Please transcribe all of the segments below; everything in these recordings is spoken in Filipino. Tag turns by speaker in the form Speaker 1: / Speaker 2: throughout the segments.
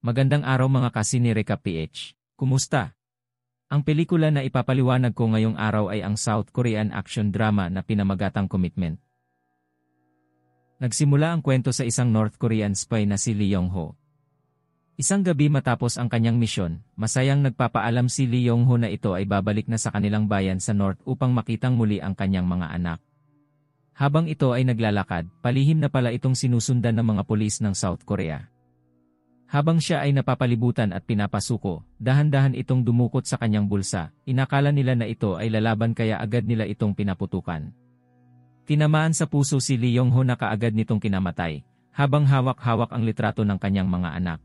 Speaker 1: Magandang araw mga kasinireka PH. Kumusta? Ang pelikula na ipapaliwanag ko ngayong araw ay ang South Korean action drama na pinamagatang Commitment. Nagsimula ang kwento sa isang North Korean spy na si Lee Yong-ho. Isang gabi matapos ang kanyang misyon, masayang nagpapaalam si Lee Yong-ho na ito ay babalik na sa kanilang bayan sa North upang makitang muli ang kanyang mga anak. Habang ito ay naglalakad, palihim na pala itong sinusundan ng mga pulis ng South Korea. Habang siya ay napapalibutan at pinapasuko, dahan-dahan itong dumukot sa kanyang bulsa, inakala nila na ito ay lalaban kaya agad nila itong pinaputukan. Tinamaan sa puso si Lee Yong-ho na kaagad nitong kinamatay, habang hawak-hawak ang litrato ng kanyang mga anak.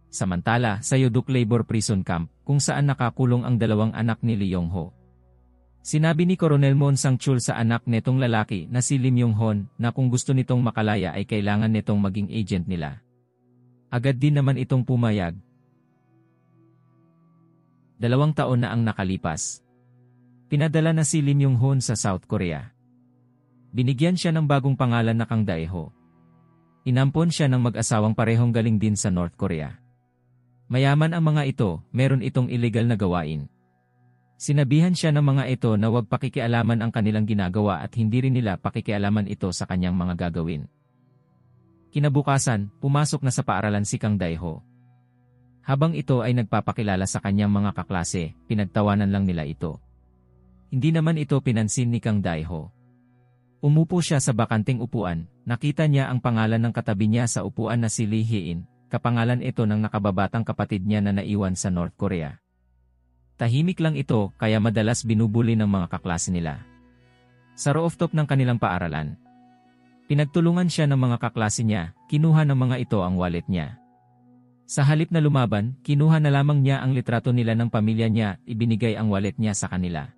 Speaker 1: Samantala, sa Yoduk Labor Prison Camp, kung saan nakakulong ang dalawang anak ni Lee Yong-ho. Sinabi ni Coronel Moon Sang-chul sa anak nitong lalaki na si Lim Yong-hon na kung gusto nitong makalaya ay kailangan nitong maging agent nila. Agad din naman itong pumayag. 2 taon na ang nakalipas. Pinadala na si Lim Yong-hon sa South Korea. Binigyan siya ng bagong pangalan na Kang Dae-ho. Inampon siya ng mag-asawang parehong galing din sa North Korea. Mayaman ang mga ito, meron itong illegal na gawain. Sinabihan siya ng mga ito na huwag pakikialaman ang kanilang ginagawa at hindi rin nila pakikialaman ito sa kanyang mga gagawin. Kinabukasan, pumasok na sa paaralan si Kang Dae-ho. Habang ito ay nagpapakilala sa kanyang mga kaklase, pinagtawanan lang nila ito. Hindi naman ito pinansin ni Kang Dae-ho. Umupo siya sa bakanting upuan, nakita niya ang pangalan ng katabi niya sa upuan na si Lee Hee-in, kapangalan ito ng nakababatang kapatid niya na naiwan sa North Korea. Tahimik lang ito kaya madalas binubuli ng mga kaklase nila. Sa rooftop ng kanilang paaralan, pinagtulungan siya ng mga kaklase niya, kinuha ng mga ito ang wallet niya. Sa halip na lumaban, kinuha na lamang niya ang litrato nila ng pamilya niya, ibinigay ang wallet niya sa kanila.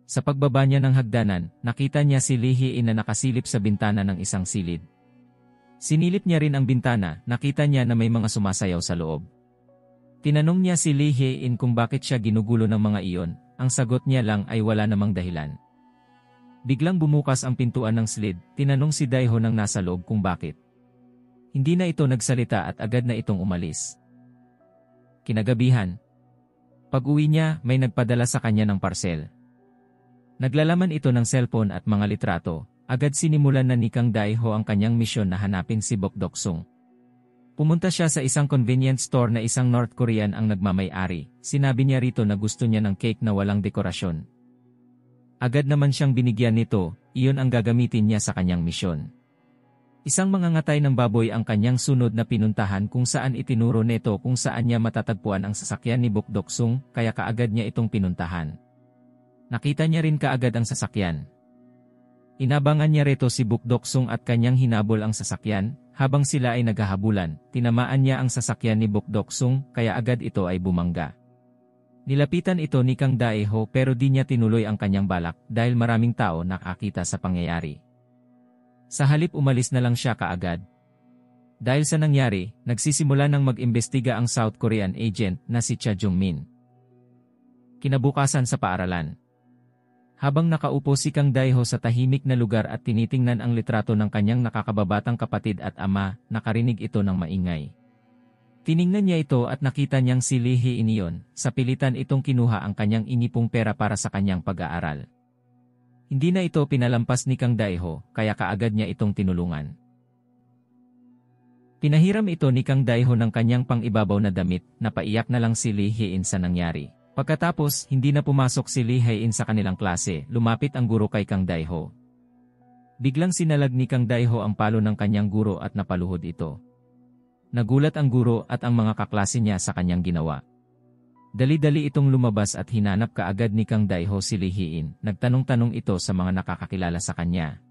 Speaker 1: Sa pagbaba niya ng hagdanan, nakita niya si Lee Hee-in na nakasilip sa bintana ng isang silid. Sinilip niya rin ang bintana, nakita niya na may mga sumasayaw sa loob. Tinanong niya si Lee Hee-in kung bakit siya ginugulo ng mga iyon, ang sagot niya lang ay wala namang dahilan. Biglang bumukas ang pintuan ng slid, tinanong si Dae-ho nang nasa loob kung bakit. Hindi na ito nagsalita at agad na itong umalis. Kinagabihan. Pag-uwi niya, may nagpadala sa kanya ng parcel. Naglalaman ito ng cellphone at mga litrato, agad sinimulan na ni Kang Dae-ho ang kanyang misyon na hanapin si Bok Dok-sung. Pumunta siya sa isang convenience store na isang North Korean ang nagmamay-ari, sinabi niya rito na gusto niya ng cake na walang dekorasyon. Agad naman siyang binigyan nito, iyon ang gagamitin niya sa kanyang misyon. Isang mangangatay ng baboy ang kanyang sunod na pinuntahan kung saan itinuro nito kung saan niya matatagpuan ang sasakyan ni Bok Dok-sung kaya kaagad niya itong pinuntahan. Nakita niya rin kaagad ang sasakyan. Inabangan niya rito si Bok Dok-sung at kanyang hinabol ang sasakyan, habang sila ay naghahabulan, tinamaan niya ang sasakyan ni Bok Dok-sung kaya agad ito ay bumangga. Nilapitan ito ni Kang Dae-ho pero di niya tinuloy ang kanyang balak dahil maraming tao nakakita sa pangyayari. Sa halip umalis na lang siya kaagad. Dahil sa nangyari, nagsisimula ng mag-imbestiga ang South Korean agent na si Cha Jung-min. Kinabukasan sa paaralan. Habang nakaupo si Kang Dae-ho sa tahimik na lugar at tinitingnan ang litrato ng kanyang nakakababatang kapatid at ama, nakarinig ito ng maingay. Tiningnan niya ito at nakita niyang si Lee Hee-in iyon, sa pilitan itong kinuha ang kanyang inipong pera para sa kanyang pag-aaral. Hindi na ito pinalampas ni Kang Dae-ho, kaya kaagad niya itong tinulungan. Pinahiram ito ni Kang Dae-ho ng kanyang pang-ibabaw na damit, napaiyak na lang si Lee Hee-in sa nangyari. Pagkatapos, hindi na pumasok si Lee Hee-in sa kanilang klase, lumapit ang guro kay Kang Dae-ho. Biglang sinalag ni Kang Dae-ho ang palo ng kanyang guro at napaluhod ito. Nagulat ang guro at ang mga kaklase niya sa kanyang ginawa. Dali-dali itong lumabas at hinanap kaagad ni Kang Dae-ho si Lee Hee-in, nagtanong-tanong ito sa mga nakakakilala sa kanya.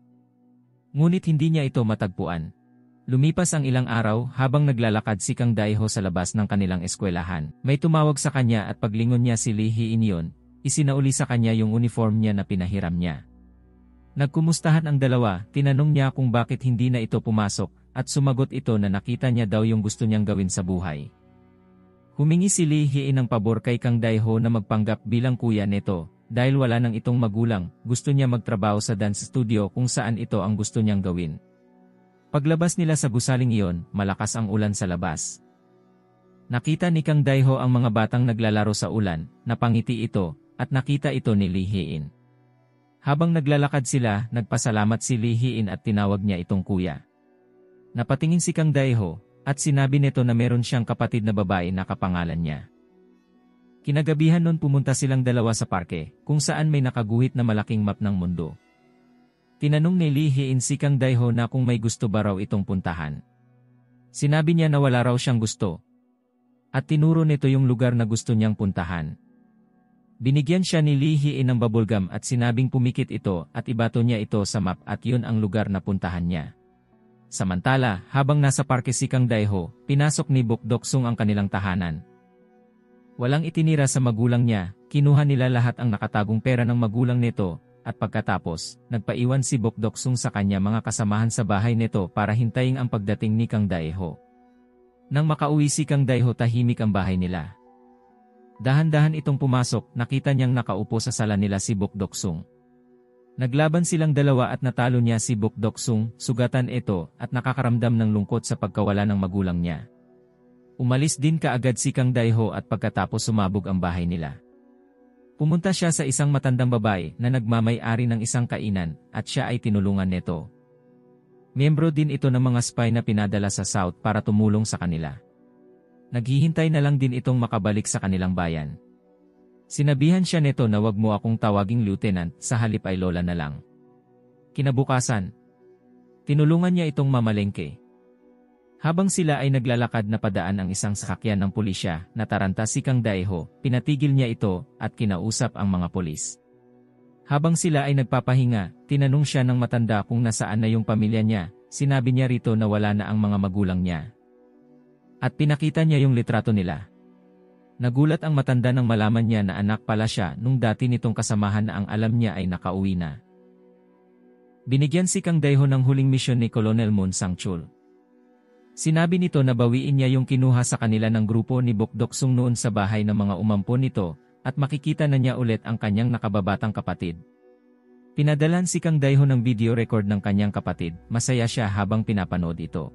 Speaker 1: Ngunit hindi niya ito matagpuan. Lumipas ang ilang araw habang naglalakad si Kang Dae-ho sa labas ng kanilang eskwelahan. May tumawag sa kanya at paglingon niya si Lee Hee-in iyon, isinauli sa kanya yung uniform niya na pinahiram niya. Nagkumustahan ang dalawa, tinanong niya kung bakit hindi na ito pumasok, at sumagot ito na nakita niya daw yung gusto niyang gawin sa buhay. Humingi si Lee Hee-in ng pabor kay Kang Dae-ho na magpanggap bilang kuya nito, dahil wala nang itong magulang, gusto niya magtrabaho sa dance studio kung saan ito ang gusto niyang gawin. Paglabas nila sa gusaling iyon, malakas ang ulan sa labas. Nakita ni Kang Daiho ang mga batang naglalaro sa ulan, napangiti ito, at nakita ito ni Lee Hee-in. Habang naglalakad sila, nagpasalamat si Lee Hee-in at tinawag niya itong kuya. Napatingin si Kang Daiho, at sinabi nito na meron siyang kapatid na babae na kapangalan niya. Kinagabihan nun pumunta silang dalawa sa parke, kung saan may nakaguhit na malaking map ng mundo. Tinanong ni Lee Hee-in si Kang Daiho na kung may gusto ba raw itong puntahan. Sinabi niya na wala raw siyang gusto. At tinuro nito yung lugar na gusto niyang puntahan. Binigyan siya ni Lee Hee-in ng bubblegum at sinabing pumikit ito at ibato niya ito sa map at yun ang lugar na puntahan niya. Samantala, habang nasa parke si Kang Daiho, pinasok ni Bok Doksung ang kanilang tahanan. Walang itinira sa magulang niya, kinuha nila lahat ang nakatagong pera ng magulang nito, at pagkatapos, nagpaiwan si Bok Doksung sa kanya mga kasamahan sa bahay nito para hintayin ang pagdating ni Kang Daiho. Nang makauwi si Kang Daiho, tahimik ang bahay nila. Dahan-dahan itong pumasok, nakita niyang nakaupo sa sala nila si Bok Doksung. Naglaban silang dalawa at natalo niya si Bok Doksung, sugatan ito at nakakaramdam ng lungkot sa pagkawala ng magulang niya. Umalis din kaagad si Kang Daiho at pagkatapos sumabog ang bahay nila. Pumunta siya sa isang matandang babae na nagmamay-ari ng isang kainan at siya ay tinulungan nito. Miyembro din ito ng mga spy na pinadala sa South para tumulong sa kanila. Naghihintay na lang din itong makabalik sa kanilang bayan. Sinabihan siya nito na wag mo akong tawaging lieutenant, sa halip ay lola na lang. Kinabukasan, tinulungan niya itong mamalengke. Habang sila ay naglalakad na padaan ang isang sasakyan ng pulisya, nataranta si Kang Daiho, pinatigil niya ito at kinausap ang mga pulis. Habang sila ay nagpapahinga, tinanong siya ng matanda kung nasaan na yung pamilya niya, sinabi niya rito na wala na ang mga magulang niya. At pinakita niya yung litrato nila. Nagulat ang matanda nang malaman niya na anak pala siya nung dati nitong kasamahan na ang alam niya ay nakauwi na. Binigyan si Kang Daiho ng huling misyon ni Colonel Moon Sang-chul. Sinabi nito na bawiin niya yung kinuha sa kanila ng grupo ni Bok Doksung noon sa bahay ng mga umampon nito, at makikita na niya ulit ang kanyang nakababatang kapatid. Pinadalan si Kang Daiho ng video record ng kanyang kapatid, masaya siya habang pinapanood ito.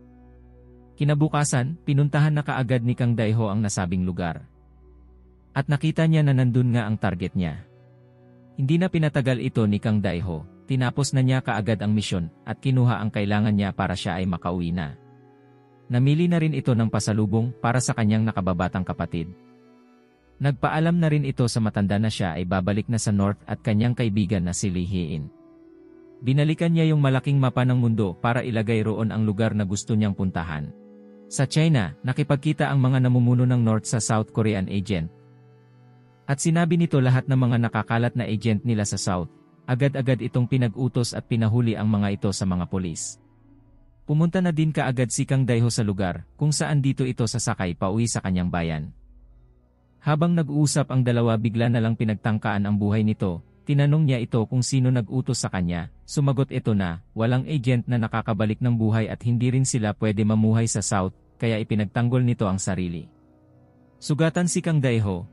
Speaker 1: Kinabukasan, pinuntahan na kaagad ni Kang Daiho ang nasabing lugar. At nakita niya na nandun nga ang target niya. Hindi na pinatagal ito ni Kang Daiho, tinapos na niya kaagad ang misyon at kinuha ang kailangan niya para siya ay makauwi na. Namili na rin ito ng pasalubong para sa kanyang nakababatang kapatid. Nagpaalam na rin ito sa matanda na siya ay babalik na sa North at kanyang kaibigan na si Lee Hee-in. Binalikan niya yung malaking mapa ng mundo para ilagay roon ang lugar na gusto niyang puntahan. Sa China, nakipagkita ang mga namumuno ng North sa South Korean agent. At sinabi nito lahat ng mga nakakalat na agent nila sa South. Agad-agad itong pinag-utos at pinahuli ang mga ito sa mga polis. Pumunta na din kaagad si Kang Daiho sa lugar, kung saan dito ito sasakay pauwi sa kanyang bayan. Habang nag-uusap ang dalawa, bigla na lang pinagtangkaan ang buhay nito. Tinanong niya ito kung sino nag-utos sa kanya, sumagot ito na, walang agent na nakakabalik ng buhay at hindi rin sila pwede mamuhay sa South, kaya ipinagtanggol nito ang sarili. Sugatan si Kang Daiho.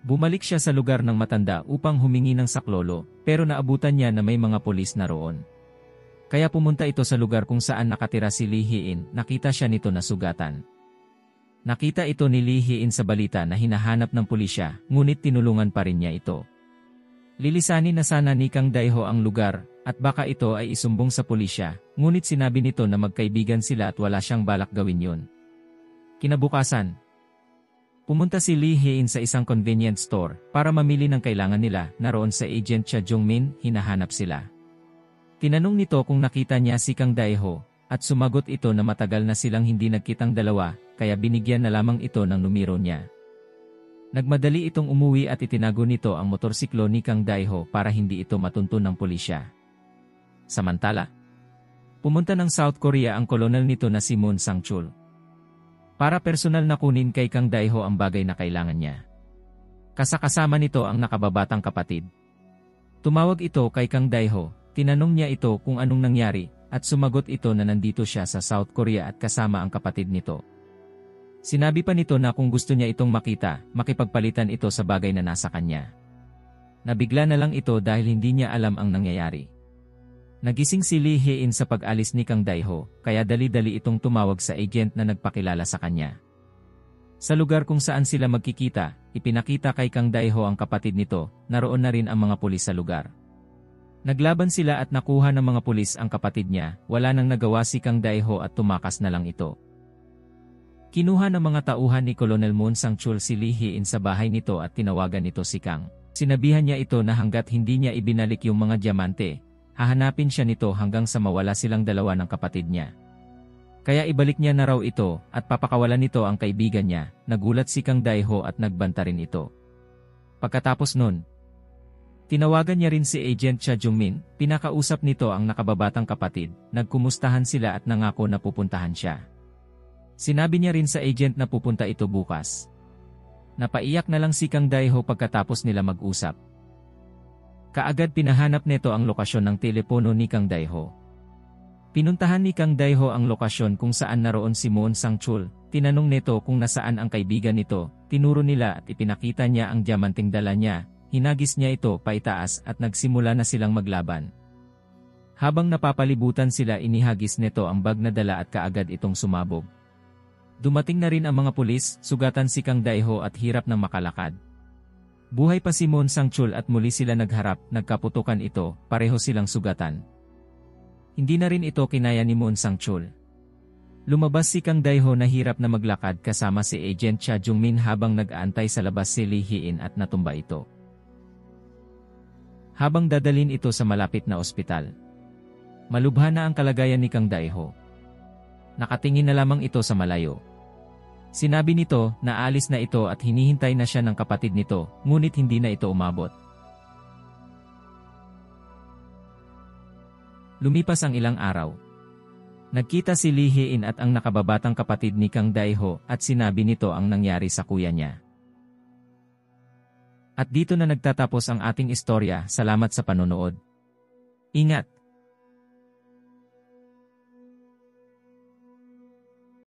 Speaker 1: Bumalik siya sa lugar ng matanda upang humingi ng saklolo, pero naabutan niya na may mga polis na roon. Kaya pumunta ito sa lugar kung saan nakatira si Lee Hee-in, nakita siya nito na sugatan. Nakita ito ni Lee Hee-in sa balita na hinahanap ng pulisya, ngunit tinulungan pa rin niya ito. Lilisanin na sana ni Kang Daiho ang lugar, at baka ito ay isumbong sa pulisya, ngunit sinabi nito na magkaibigan sila at wala siyang balak gawin yun. Kinabukasan, pumunta si Lee Hee-in sa isang convenience store para mamili ng kailangan nila. Naroon sa agent Cha Jung-min, hinahanap sila. Tinanong nito kung nakita niya si Kang Daiho, at sumagot ito na matagal na silang hindi nagkitang dalawa, kaya binigyan na lamang ito ng numero niya. Nagmadali itong umuwi at itinago nito ang motorsiklo ni Kang Daiho para hindi ito matuntun ng pulisya. Samantala, pumunta ng South Korea ang kolonel nito na si Moon Sang-chul. Para personal na kunin kay Kang Daiho ang bagay na kailangan niya. Kasakasama nito ang nakababatang kapatid. Tumawag ito kay Kang Daiho, tinanong niya ito kung anong nangyari, at sumagot ito na nandito siya sa South Korea at kasama ang kapatid nito. Sinabi pa nito na kung gusto niya itong makita, makipagpalitan ito sa bagay na nasa kanya. Nabigla na lang ito dahil hindi niya alam ang nangyayari. Nagising si Lee Hee-in sa pag-alis ni Kang Daiho, kaya dali-dali itong tumawag sa agent na nagpakilala sa kanya. Sa lugar kung saan sila magkikita, ipinakita kay Kang Daiho ang kapatid nito, naroon na rin ang mga pulis sa lugar. Naglaban sila at nakuha ng mga pulis ang kapatid niya, wala nang nagawa si Kang Daiho at tumakas na lang ito. Kinuha ng mga tauhan ni Colonel Moon Sang-chul si Lee Hee-in sa bahay nito at tinawagan ito si Kang. Sinabihan niya ito na hanggat hindi niya ibinalik yung mga diamante, hahanapin siya nito hanggang sa mawala silang dalawa ng kapatid niya. Kaya ibalik niya na raw ito at papakawalan nito ang kaibigan niya. Nagulat si Kang Daiho at nagbanta rin ito. Pagkatapos nun, tinawagan niya rin si Agent Cha Jungmin, pinakausap nito ang nakababatang kapatid, nagkumustahan sila at nangako na pupuntahan siya. Sinabi niya rin sa agent na pupunta ito bukas. Napaiyak na lang si Kang Daiho pagkatapos nila mag-usap. Kaagad pinahanap nito ang lokasyon ng telepono ni Kang Daiho. Pinuntahan ni Kang Daiho ang lokasyon kung saan naroon si Moon Sang-chul, tinanong nito kung nasaan ang kaibigan nito, tinuro nila at ipinakita niya ang diamanting dala niya, hinagis niya ito paitaas at nagsimula na silang maglaban. Habang napapalibutan sila inihagis nito ang bag na dala at kaagad itong sumabog. Dumating na rin ang mga pulis, sugatan si Kang Daiho at hirap ng makalakad. Buhay pa si Moon Sang-chul at muli sila nagharap, nagkaputukan ito, pareho silang sugatan. Hindi na rin ito kinaya ni Moon Sang-chul. Lumabas si Kang Daiho na hirap na maglakad kasama si Agent Cha Jungmin habang nag-aantay sa labas si Lee Hee-in at natumba ito. Habang dadalhin ito sa malapit na ospital. Malubha na ang kalagayan ni Kang Daiho. Nakatingin na lamang ito sa malayo. Sinabi nito na alis na ito at hinihintay na siya ng kapatid nito, ngunit hindi na ito umabot. Lumipas ang ilang araw. Nagkita si Lee Hee-in at ang nakababatang kapatid ni Kang Daiho at sinabi nito ang nangyari sa kuya niya. At dito na nagtatapos ang ating istorya. Salamat sa panonood. Ingat!